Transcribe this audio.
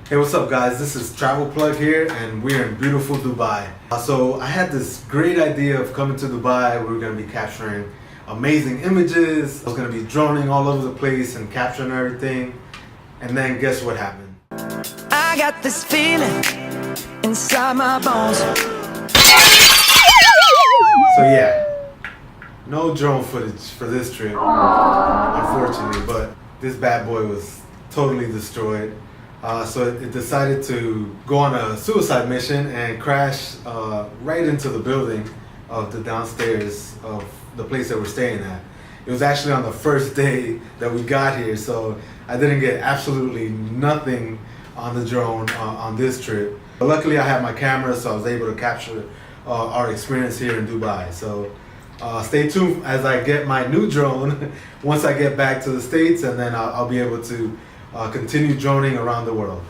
Hey, what's up guys? This is Travel Plug here and we're in beautiful Dubai. So I had this great idea of coming to Dubai. We were going to be capturing amazing images. I was going to be droning all over the place and capturing everything. And then guess what happened? I got this feeling inside my bones. So yeah, no drone footage for this trip, unfortunately, but this bad boy was totally destroyed. So it decided to go on a suicide mission and crash right into the building of the downstairs of the place that we're staying at. It was actually on the first day that we got here, so I didn't get absolutely nothing on the drone on this trip. But luckily I had my camera, so I was able to capture our experience here in Dubai. So stay tuned as I get my new drone once I get back to the States, and then I'll be able to continue droning around the world.